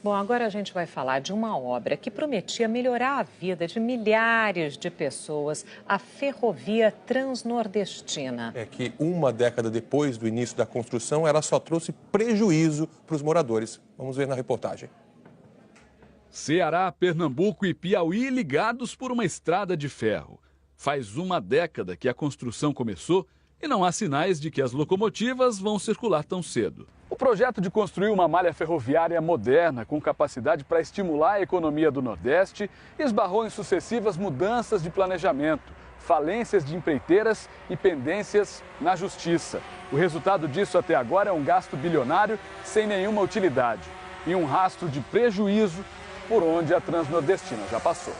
Bom, agora a gente vai falar de uma obra que prometia melhorar a vida de milhares de pessoas, a Ferrovia Transnordestina. É que uma década depois do início da construção, ela só trouxe prejuízo para os moradores. Vamos ver na reportagem. Ceará, Pernambuco e Piauí ligados por uma estrada de ferro. Faz uma década que a construção começou e não há sinais de que as locomotivas vão circular tão cedo. O projeto de construir uma malha ferroviária moderna com capacidade para estimular a economia do Nordeste esbarrou em sucessivas mudanças de planejamento, falências de empreiteiras e pendências na justiça. O resultado disso até agora é um gasto bilionário sem nenhuma utilidade e um rastro de prejuízo por onde a Transnordestina já passou.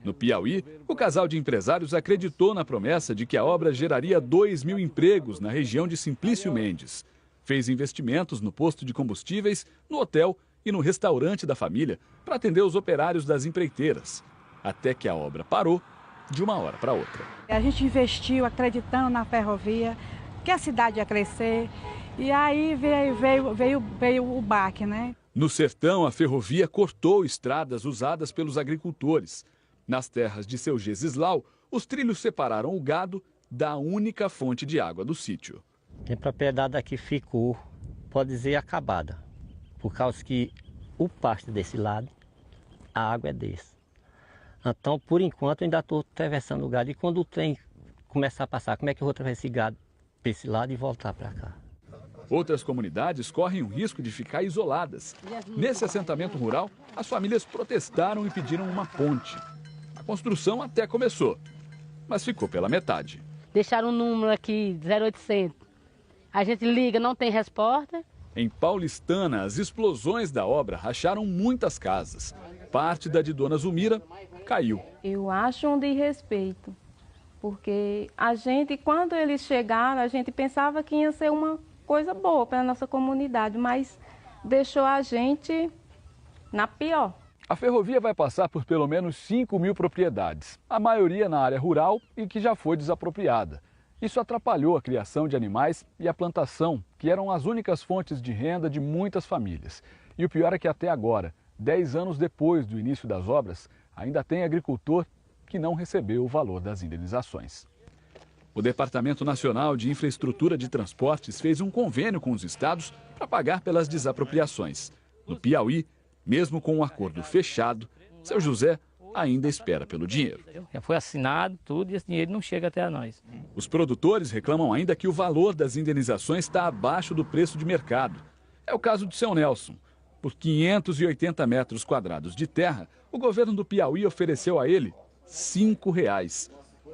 No Piauí, o casal de empresários acreditou na promessa de que a obra geraria 2.000 empregos na região de Simplício Mendes. Fez investimentos no posto de combustíveis, no hotel e no restaurante da família para atender os operários das empreiteiras. Até que a obra parou de uma hora para outra. A gente investiu acreditando na ferrovia, que a cidade ia crescer, e aí veio o baque, né? No sertão, a ferrovia cortou estradas usadas pelos agricultores. Nas terras de seu Gesislau, os trilhos separaram o gado da única fonte de água do sítio. Tem propriedade aqui ficou, pode dizer, acabada, por causa que o pasto desse lado, a água é desse. Então, por enquanto, eu ainda estou atravessando o gado. E quando o trem começar a passar, como é que eu vou atravessar esse gado para esse lado e voltar para cá? Outras comunidades correm o risco de ficar isoladas. Nesse assentamento rural, as famílias protestaram e pediram uma ponte. A construção até começou, mas ficou pela metade. Deixaram um número aqui, 0800. A gente liga, não tem resposta. Em Paulistana, as explosões da obra racharam muitas casas. Parte da de Dona Zulmira caiu. Eu acho um desrespeito, porque a gente, quando eles chegaram, a gente pensava que ia ser uma coisa boa para a nossa comunidade, mas deixou a gente na pior. A ferrovia vai passar por pelo menos 5.000 propriedades, a maioria na área rural e que já foi desapropriada. Isso atrapalhou a criação de animais e a plantação, que eram as únicas fontes de renda de muitas famílias. E o pior é que até agora, 10 anos depois do início das obras, ainda tem agricultor que não recebeu o valor das indenizações. O Departamento Nacional de Infraestrutura de Transportes fez um convênio com os estados para pagar pelas desapropriações. No Piauí, mesmo com um acordo fechado, seu José ainda espera pelo dinheiro. Já foi assinado tudo e esse dinheiro não chega até a nós. Os produtores reclamam ainda que o valor das indenizações está abaixo do preço de mercado. É o caso de seu Nelson. Por 580 metros quadrados de terra, o governo do Piauí ofereceu a ele R$ 5.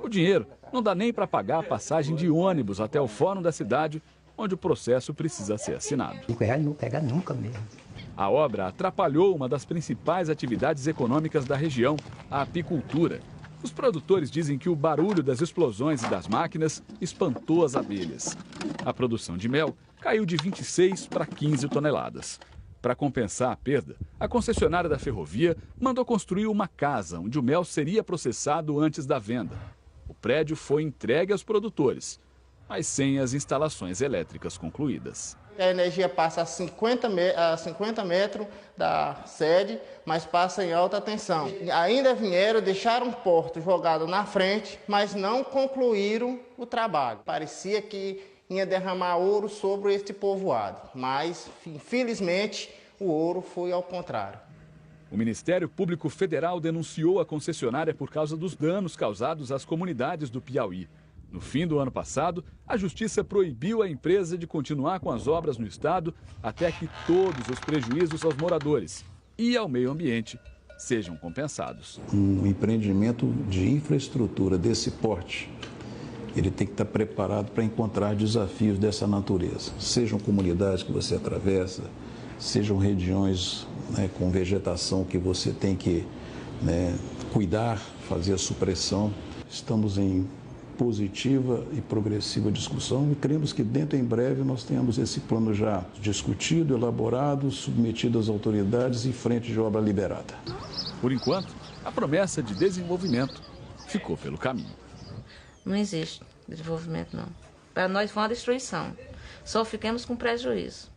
O dinheiro não dá nem para pagar a passagem de ônibus até o fórum da cidade, onde o processo precisa ser assinado. R$5 não pega nunca mesmo. A obra atrapalhou uma das principais atividades econômicas da região, a apicultura. Os produtores dizem que o barulho das explosões e das máquinas espantou as abelhas. A produção de mel caiu de 26 para 15 toneladas. Para compensar a perda, a concessionária da ferrovia mandou construir uma casa onde o mel seria processado antes da venda. O prédio foi entregue aos produtores, mas sem as instalações elétricas concluídas. A energia passa a 50 metros da sede, mas passa em alta tensão. Ainda vieram, deixaram um porto jogado na frente, mas não concluíram o trabalho. Parecia que ia derramar ouro sobre este povoado, mas, infelizmente, o ouro foi ao contrário. O Ministério Público Federal denunciou a concessionária por causa dos danos causados às comunidades do Piauí. No fim do ano passado, a Justiça proibiu a empresa de continuar com as obras no estado até que todos os prejuízos aos moradores e ao meio ambiente sejam compensados. Um empreendimento de infraestrutura desse porte, ele tem que estar preparado para encontrar desafios dessa natureza. Sejam comunidades que você atravessa, sejam regiões, com vegetação que você tem que cuidar, fazer a supressão. Estamos em positiva e progressiva discussão e cremos que dentro em breve nós tenhamos esse plano já discutido, elaborado, submetido às autoridades e frente de obra liberada. Por enquanto, a promessa de desenvolvimento ficou pelo caminho. Não existe desenvolvimento, não. Para nós foi uma destruição. Só ficamos com prejuízo.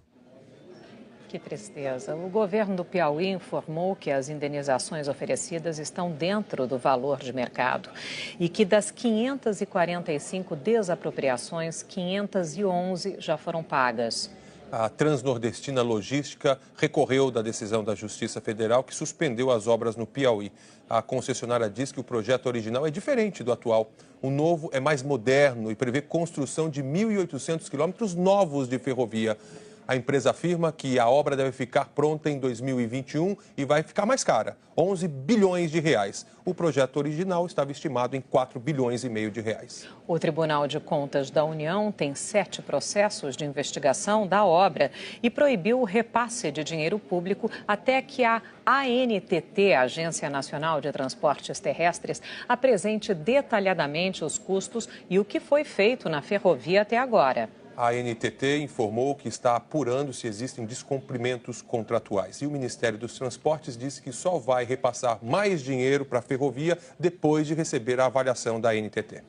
Que tristeza. O governo do Piauí informou que as indenizações oferecidas estão dentro do valor de mercado e que das 545 desapropriações, 511 já foram pagas. A Transnordestina Logística recorreu da decisão da Justiça Federal que suspendeu as obras no Piauí. A concessionária diz que o projeto original é diferente do atual. O novo é mais moderno e prevê construção de 1.800 quilômetros novos de ferrovia. A empresa afirma que a obra deve ficar pronta em 2021 e vai ficar mais cara, 11 bilhões de reais. O projeto original estava estimado em 4 bilhões e meio de reais. O Tribunal de Contas da União tem 7 processos de investigação da obra e proibiu o repasse de dinheiro público até que a ANTT, Agência Nacional de Transportes Terrestres, apresente detalhadamente os custos e o que foi feito na ferrovia até agora. A ANTT informou que está apurando se existem descumprimentos contratuais. E o Ministério dos Transportes disse que só vai repassar mais dinheiro para a ferrovia depois de receber a avaliação da ANTT.